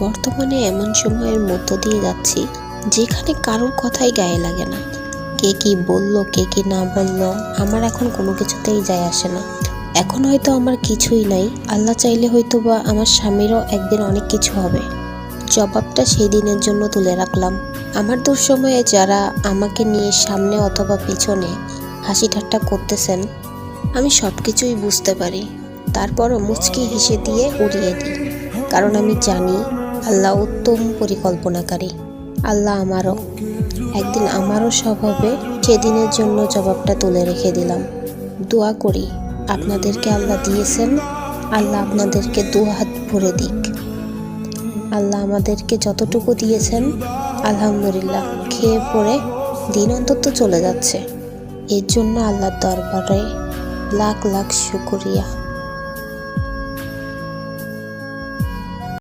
বর্তমানে এমন সময়ের মধ্য দিয়ে যাচ্ছি যেখানে কারোর কথাই গায়ে লাগে না। কে কি বলল, কে কি না বলল, আমার এখন কোনো কিছুতেই যায় আসে না। এখন হয়তো আমার কিছুই নাই, আল্লাহ চাইলে হয়তো বা আমার স্বামীরও একদিন অনেক কিছু হবে। জবাবটা সেই দিনের জন্য তুলে রাখলাম। আমার দুঃসময়ে যারা আমাকে নিয়ে সামনে অথবা পিছনে হাসি ঠাট্টা করতেছেন, আমি সব কিছুই বুঝতে পারি। তারপরও মুচকি হেসে দিয়ে উড়িয়ে দিই, কারণ আমি জানি আল্লাহ উত্তম পরিকল্পনাকারী। আল্লাহ একদিন আমারও সব হবে, সেদিনের জন্য জবাবটা তুলে রেখে দিলাম। দোয়া করি আপনাদেরকে আল্লাহ দিয়েছেন, আল্লাহ আপনাদেরকে দু হাত ভরে দিক। আল্লাহ আমাদেরকে যতটুকু দিয়েছেন আলহামদুলিল্লাহ, খেয়ে পড়ে দিন অন্তত চলে যাচ্ছে। এর জন্য আল্লাহর দরবারে লাখ লাখ শুকরিয়া।